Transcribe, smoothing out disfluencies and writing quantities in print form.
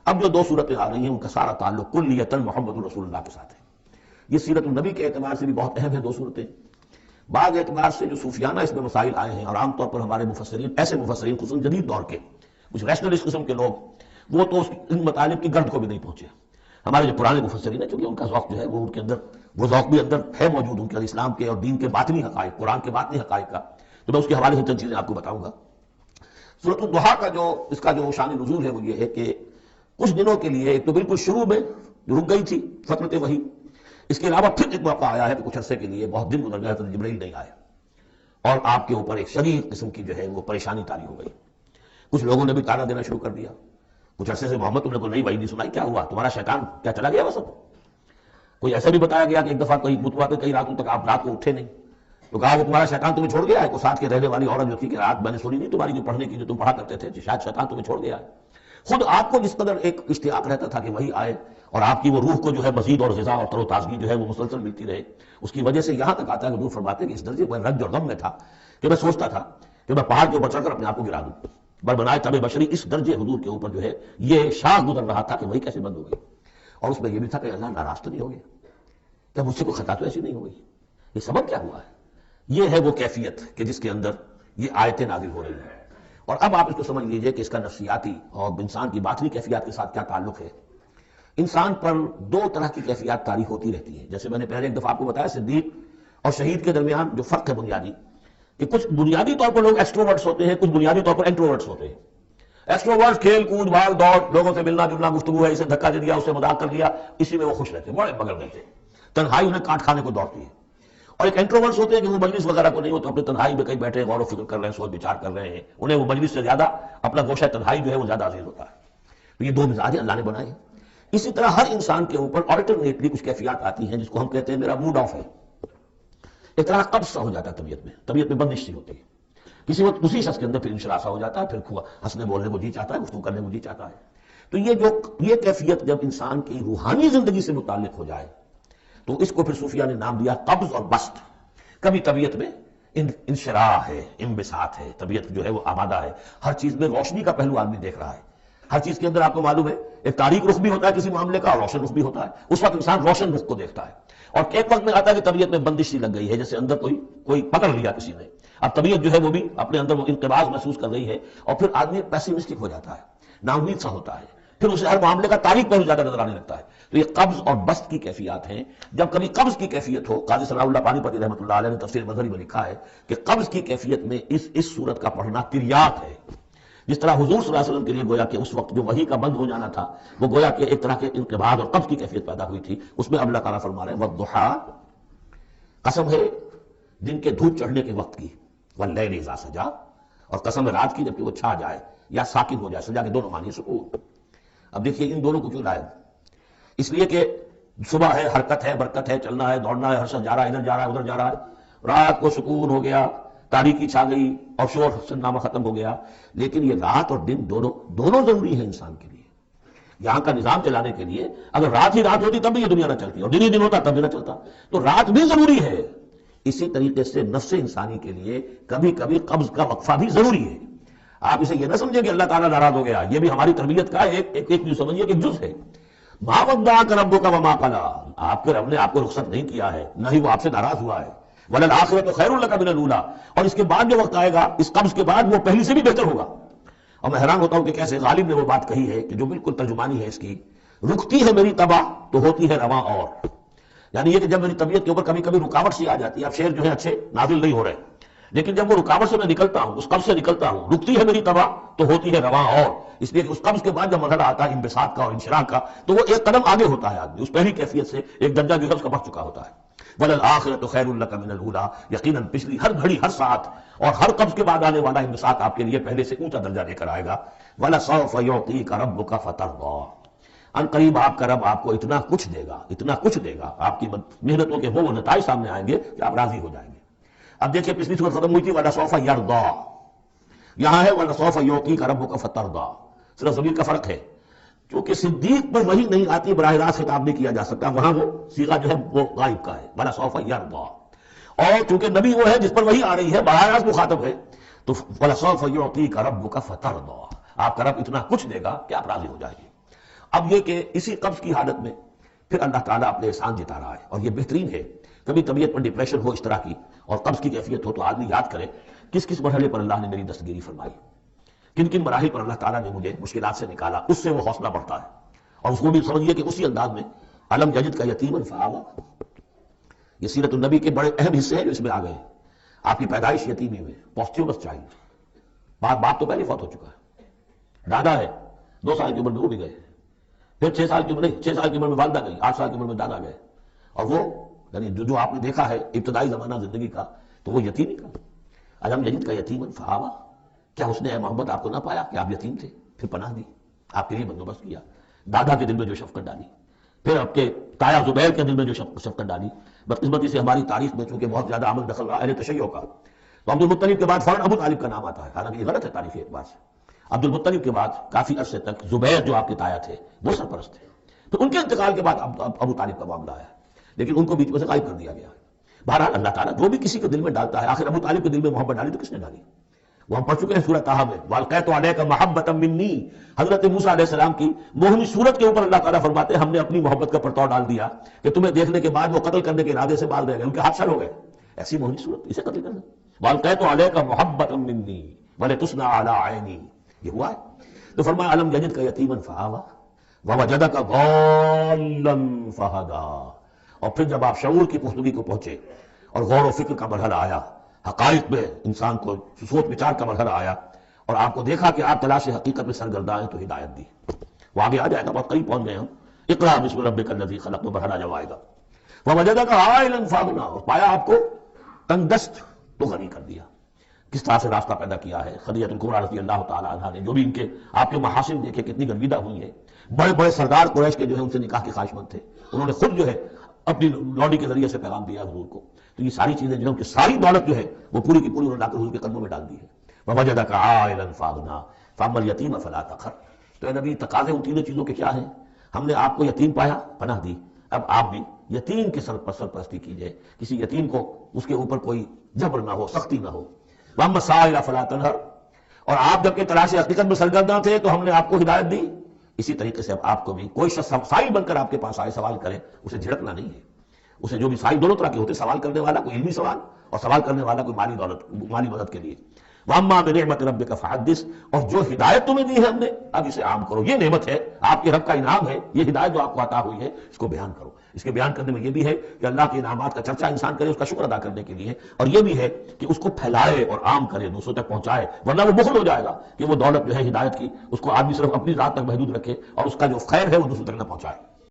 اب جو دو صورتیں آ رہی ہیں ان کا سارا تعلق کلیتاً محمد رسول اللہ کے ساتھ ہے. یہ سیرت النبی کے اعتبار سے بھی بہت اہم ہے دو صورتیں. بعض اعتبار سے جو صوفیانہ اس میں مسائل آئے ہیں، اور عام طور پر ہمارے مفسرین، ایسے مفسرین خصوصاً جدید دور کے کچھ ریشنلسٹ قسم کے لوگ، وہ تو ان مطالب کی گرد کو بھی نہیں پہنچے. ہمارے جو پرانے مفسرین ہیں، چونکہ ان کا ذوق جو ہے وہ ان کے اندر، وہ ذوق بھی اندر ہے موجود ان کے اسلام کے اور دین کے باطنی حقائق، قرآن کے باطنی حقائق کا. تو میں اس کے حوالے سے چند چیزیں آپ کو بتاؤں گا. سورۃ الضحیٰ کا اس کا جو شان نزول ہے وہ یہ ہے کہ کچھ دنوں کے لیے، ایک تو بالکل شروع میں رک گئی تھی فترت وحی، اس کے علاوہ پھر ایک موقع آیا ہے کہ کچھ عرصے کے لیے بہت دن گزر گئے تو جبرائیل نہیں آئے، اور آپ کے اوپر ایک شدید قسم کی جو ہے وہ پریشانی طاری ہو گئی. کچھ لوگوں نے بھی تانا دینا شروع کر دیا. کچھ عرصے سے محمد تم نے کو نئی وحی نہیں سنائی، کیا ہوا تمہارا شیطان کیا چلا گیا وسط؟ کوئی ایسا بھی بتایا گیا کہ ایک دفعہ کوئی متوا پہ کئی راتوں تک آپ رات کو اٹھے نہیں، تو کہا وہ تمہارا شیطان تمہیں چھوڑ گیا ہے. کو ساتھ کے رہنے والی عورت جو تھی کہ رات میں نے سنی نہیں تمہاری جو پڑھنے کی جو تم پڑھا کرتے تھے، شاید شیطان تمہیں چھوڑ گیا ہے. خود آپ کو جس قدر ایک اشتیاق رہتا تھا کہ وہی آئے اور آپ کی وہ روح کو جو ہے مزید اور غذا اور تر و تازگی جو ہے وہ مسلسل ملتی رہے، اس کی وجہ سے یہاں تک آتا ہے کہ حضور فرماتے ہیں کہ اس درجے میں رنج اور غم میں تھا کہ میں سوچتا تھا کہ میں پہاڑ کے اوپر چڑھ کر اپنے آپ کو گرا دوں. بر بنائے طبع بشری، اس درجے حضور کے اوپر جو ہے یہ شاخ گزر رہا تھا کہ وہی کیسے بند ہو گئی. اور اس میں یہ بھی تھا کہ اللہ ناراض تو نہیں ہو گیا، کیا مجھ سے کوئی خطا تو ایسی نہیں ہو گئی؟ یہ سبب کیا ہوا ہے؟ یہ ہے وہ کیفیت کہ جس کے اندر یہ آیتیں نازل ہو رہی ہیں. اور اب آپ اس کو سمجھ لیجئے کہ اس کا نفسیاتی اور انسان کی باطنی کیفیات کے ساتھ کیا تعلق ہے. انسان پر دو طرح کی کیفیات طاری ہوتی رہتی ہیں. جیسے میں نے پہلے ایک دفعہ آپ کو بتایا، صدیق اور شہید کے درمیان جو فرق ہے بنیادی، کہ کچھ بنیادی طور پر لوگ ایکسٹروورٹس ہوتے ہیں، کچھ بنیادی طور پر انٹروورٹس ہوتے ہیں. ایکسٹروورٹس کھیل کود بھاگ دوڑ، لوگوں سے ملنا جلنا، گفتگو ہے، اسے دھکا دے دیا، اسے مذاق کر دیا، اسی میں وہ خوش رہتے ہیں، بڑے مگن رہتے ہیں. تنہائی انہیں کاٹ کھانے کو دوڑتی ہے. اور ایک انٹروورٹس ہوتے ہیں کہ وہ مجلس وغیرہ کو نہیں ہوتے، اپنے تنہائی میں کہیں بیٹھے غور و فکر کر رہے ہیں، سوچ بچار کر رہے ہیں، انہیں وہ مجلس سے زیادہ اپنا گوشہ تنہائی جو ہے وہ زیادہ عزیز ہوتا ہے. تو یہ دو مزاج اللہ نے بنائے ہیں. اسی طرح ہر انسان کے اوپر آلٹرنیٹلی کچھ کیفیات آتی ہیں جس کو ہم کہتے ہیں میرا موڈ آف ہے. ایک طرح قبض سا ہو جاتا ہے طبیعت میں بندش سی ہوتی ہے. کسی وقت اسی شخص کے اندر پھر انشراح سا ہو جاتا ہے، پھر ہنسنے بولنے کو جی چاہتا ہے، گفتگو کرنے کو جی چاہتا ہے. تو یہ کیفیت جب انسان کی روحانی زندگی سے متعلق ہو جائے تو اس کو پھر صوفیہ نے نام دیا قبض اور بسط. کبھی طبیعت میں انشراح ہے، انبساط ہے، طبیعت جو ہے وہ آبادہ ہے، ہر چیز میں روشنی کا پہلو آدمی دیکھ رہا ہے. ہر چیز کے اندر آپ کو معلوم ہے ایک تاریک رخ بھی ہوتا ہے کسی معاملے کا اور روشن رخ بھی ہوتا ہے. اس وقت انسان روشن رخ کو دیکھتا ہے. اور ایک وقت میں آتا ہے کہ طبیعت میں بندش سی لگ گئی ہے، جیسے اندر کوئی پکڑ لیا کسی نے. اب طبیعت جو ہے وہ بھی اپنے اندر وہ انقباض محسوس کر رہی ہے، اور پھر آدمی پیسیمسٹک ہو جاتا ہے، نا امید سا ہوتا ہے، پھر اسے ہر معاملے کا تاریک پہلو زیادہ نظر آنے لگتا ہے. تو یہ قبض اور بسط کی کیفیات ہیں. جب کبھی قبض کی کیفیت ہو، قاضی ثناء اللہ پانی پتی رحمۃ اللہ علیہ نے تفسیر مظہری میں لکھا ہے کہ قبض کی کیفیت میں اس صورت کا پڑھنا تریاق ہے. جس طرح حضور صلی اللہ علیہ وسلم کے لیے گویا کہ اس وقت جو وحی کا بند ہو جانا تھا وہ گویا کہ ایک طرح کے انقباض اور قبض کی کیفیت پیدا ہوئی تھی. اس میں اللہ تعالیٰ فرما رہے ہیں والضحیٰ، قسم ہے دن کے دھوپ چڑھنے کے وقت کی، واللیل اذا سجا، اور قسم ہے رات کی جبکہ وہ چھا جائے یا ساکن ہو جائے. سجا کے دونوں معنی سکون. اب دیکھیے ان دونوں کو کیوں لائے؟ اس لیے کہ صبح ہے، حرکت ہے، برکت ہے، چلنا ہے، دوڑنا ہے، ہر شخص جا رہا ہے، ادھر جا رہا ہے، ادھر جا رہا ہے. رات کو سکون ہو گیا، تاریکی چھا گئی اور شور سنامہ ختم ہو گیا. لیکن یہ رات اور دن دونوں ضروری ہیں انسان کے لیے. یہاں کا نظام چلانے کے لیے اگر رات ہی رات ہوتی تب بھی یہ دنیا نہ چلتی، اور دن ہی دن ہوتا تب بھی نہ چلتا. تو رات بھی ضروری ہے. اسی طریقے سے نفس انسانی کے لیے کبھی کبھی قبض کا وقفہ بھی ضروری ہے. آپ اسے یہ نہ سمجھیں کہ اللہ تعالیٰ ناراض ہو گیا، یہ بھی ہماری تربیت کا ایک جو سمجھیے کہ جز ہے. ما ودعک ربک وما قلی، آپ کے رب نے آپ کو رخصت نہیں کیا ہے، نہ ہی وہ آپ سے ناراض ہوا ہے. وَلَلْآخِرَةُ خَيْرٌ لَكَ مِنَ الْأُولَىٰ، اور اس کے بعد جو وقت آئے گا اس قبض کے بعد وہ پہلی سے بھی بہتر ہوگا. اور میں حیران ہوتا ہوں کہ کیسے غالب نے وہ بات کہی ہے کہ جو بالکل ترجمانی ہے اس کی، رکتی ہے میری تباہ تو ہوتی ہے رواں اور. یعنی یہ کہ جب میری طبیعت کے اوپر کبھی کبھی رکاوٹ سی آ جاتی ہے، اب شعر جو ہے اچھے نازل نہیں ہو رہے، لیکن جب وہ رکاوٹ سے میں نکلتا ہوں، اس قبض سے نکلتا ہوں، رکتی ہے میری تباہ تو ہوتی ہے رواں اور. اس لیے کہ اس قبض کے بعد جب مرحلہ آتا ہے انبساط کا اور انشراح کا تو وہ ایک قدم آگے ہوتا ہے. آدمی اس پہلی کیفیت سے ایک درجہ جو ہے اس کا بڑھ چکا ہوتا ہے. وَلَلْآخِرَةُ خَيْرٌ لَكَ مِنَ الْأُولَىٰ، یقیناً پچھلی ہر گھڑی، ہر ساتھ اور ہر قبض کے بعد آنے والا انبساط آپ کے لیے پہلے سے اونچا درجہ لے کر آئے گا. وَلَسَوْفَ يُعْطِيكَ رَبُّكَ فَتَرْضَىٰ، ان قریب آپ کا رب آپ کو اتنا کچھ دے گا، اتنا کچھ دے گا، آپ کی محنتوں کے وہ نتائج سامنے آئیں گے کہ آپ راضی ہو جائیں گے. اب دیکھیے پچھلی صورت ختم ہوئی تھی وَلَسَوْفَ يَرْضَىٰ، یہاں ہے وَلَسَوْفَ يُعْطِيكَ رَبُّكَ فَتَرْضَىٰ. صرف ضمیر کا فرق ہے، کیونکہ صدیق پر وہی نہیں آتی، براہ راست خطاب نہیں کیا جا سکتا، وہاں وہ صیغہ جو ہے وہ غائب کا ہے وَلَسَوْفَ يَرْضَىٰ. اور چونکہ نبی وہ ہے جس پر وہی آ رہی ہے، براہ راست مخاطب ہے، تو وَلَسَوْفَ يُعْطِيكَ رَبُّكَ فَتَرْضَىٰ، آپ کا رب اتنا کچھ دے گا کہ آپ راضی ہو جائیں گے. اب یہ کہ اسی قبض کی حالت میں پھر اللہ تعالیٰ اپنے احسان جتا رہا ہے، اور یہ بہترین ہے۔ کبھی طبیعت میں ڈپریشن ہو اس طرح کی اور قبض کی کیفیت ہو تو آدمی یاد کرے کس کس مرحلے پر اللہ نے میری دستگیری فرمائی، کن کن مراحل پر اللہ تعالیٰ نے مجھے مشکلات سے نکالا، اس سے وہ حوصلہ بڑھتا ہے۔ اور اس کو بھی سمجھیے کہ اسی انداز میں علم یجد کا یتیمن فآویٰ، یہ سیرت النبی کے بڑے اہم حصے ہیں جو اس میں آ گئے ہیں۔ آپ کی پیدائش یتیمی میں، پوسٹیومس چائلڈ، باپ تو پہلے فوت ہو چکا ہے، دادا ہے 2 سال کی عمر میں وہ بھی گئے، پھر 6 سال کی عمر نہیں 6 سال کی عمر میں والدہ گئی، 8 سال کی عمر میں دادا گئے، اور وہ یعنی جو آپ نے دیکھا ہے ابتدائی زمانہ زندگی کا تو وہ یتیمی کا۔ علم یجد کا یتیمن فآویٰ، کیا اس نے اے محمد آپ کو نہ پایا کہ آپ یتیم تھے، پھر پناہ دی، آپ کے لیے بندوبست کیا، دادا کے دل میں جو شفقت ڈالی، پھر آپ کے تایا زبیر کے دل میں جو شفقت ڈالی۔ بدقسمتی سے ہماری تاریخ میں چونکہ بہت زیادہ عمل دخل رہا اہل تشیع کا، تو عبد المطلب کے بعد فوراً ابو طالب کا نام آتا ہے، حالانکہ یہ غلط ہے تاریخی اعتبار سے۔ عبد المطلب کے بعد کافی عرصے تک زبیر جو آپ کے تایا تھے وہ سرپرست تھے، تو ان کے انتقال کے بعد ابو طالب کا معاملہ آیا، لیکن ان کو بیچ میں سے غائب کر دیا گیا۔ بہرحال اللہ تعالیٰ جو بھی کسی کے دل میں ڈالتا ہے، آخر ابو طالب کے دل میں محبت ڈالی تو کس نے ڈالی؟ وہ ہم پڑھ چکے ہیں سورہ طٰہٰ میں، وَأَلْقَيْتُ عَلَيْكَ مَحَبَّةً مِّنِّي، حضرت موسیٰ علیہ السلام کی موہنی صورت کے اوپر اللہ تعالیٰ فرماتے ہیں ہم نے اپنی محبت کا پرتو ڈال دیا کہ تمہیں دیکھنے کے بعد وہ قتل کرنے کے ارادے سے باز رہ گئے، ان کے ہاتھ شل ہو گئے۔ ایسی موہنی صورت، اسے قتل کرنا۔ وَأَلْقَيْتُ عَلَيْكَ مَحَبَّةً مِّنِّي وَلِتُصْنَعَ عَلَىٰ عَيْنِي، یہ ہوا ہے۔ تو فرمایا علم یجد کا یتیمن فآویٰ ووجدک ضالا فہدیٰ، اور پھر جب آپ شعور کی پختگی کو پہنچے اور غور و فکر کا مرحلہ آیا، حقائق میں انسان کو سوچ بچار کا مرحلہ آیا، اور آپ کو دیکھا کہ آپ تلاش حقیقت میں سرگرداں ہیں، تو ہدایت دی۔ وہ آگے آ جائے گا، بہت قریب پہنچ گئے ہم، اقرأ بسم ربک الذی خلق، میں مرحلہ جب آئے گا۔ ووجدک عائلا فاغنیٰ، اور پایا آپ کو تنگ دست تو غنی کر دیا۔ کس طرح سے راستہ پیدا کیا ہے خدیجہ الکبریٰ رضی اللہ تعالیٰ عنہا نے، جو بھی ان کے آپ کے محاسن دیکھے کتنی گرویدہ ہوئی ہیں۔ بڑے بڑے سردار قریش کے جو ہے ان سے نکاح کے خواہش مند تھے، انہوں نے خود جو ہے اپنی لوڈی کے ذریعے سے پیغام دیا حضور کو۔ تو یہ ساری چیزیں جو ہے ان کی ساری دولت جو ہے وہ پوری کی پوری انہوں نے لا کر حضور کے قدموں میں ڈال دی ہے۔ وَوَجَدَكَ عَائِلًا فَأَغْنَىٰ فَأَمَّا الْيَتِيمَ فَلَا تَقْهَرْ، تو اے نبی تقاضے ان تینوں چیزوں کے کیا ہیں؟ ہم نے آپ کو یتیم پایا، پناہ دی، اب آپ بھی یتیم کے سرپرستی کیجئے، کسی یتیم کو اس کے اوپر کوئی جبر نہ ہو، سختی نہ ہو۔ وَأَمَّا السَّائِلَ فَلَا تَنْهَرْ، اور آپ جب کہ تلاش حقیقت میں سرگرداں تھے تو ہم نے آپ کو ہدایت دی، اسی طریقے سے اب آپ کو بھی کوئی شخص سائل بن کر آپ کے پاس آئے سوال کرے، اسے جھڑکنا نہیں ہے۔ اسے جو بھی سائل دونوں طرح کے ہوتے، سوال کرنے والا کوئی علمی سوال اور سوال کرنے والا کوئی مالی مدد کے لیے۔ وَأَمَّا بِنِعْمَةِ رَبِّكَ فَحَدِّثْ، اور جو ہدایت تمہیں دی ہے ہم نے اب اسے عام کرو، یہ نعمت ہے، آپ کے رب کا انعام ہے، یہ ہدایت جو آپ کو عطا ہوئی ہے اس کو بیان کرو۔ اس کے بیان کرنے میں یہ بھی ہے کہ اللہ کے انعامات کا چرچا انسان کرے، اس کا شکر ادا کرنے کے لیے، اور یہ بھی ہے کہ اس کو پھیلائے اور عام کرے، دوسروں تک پہنچائے، ورنہ وہ بخل ہو جائے گا کہ وہ دولت جو ہے ہدایت کی اس کو آدمی صرف اپنی ذات تک محدود رکھے اور اس کا جو خیر ہے وہ دوسروں تک نہ پہنچائے۔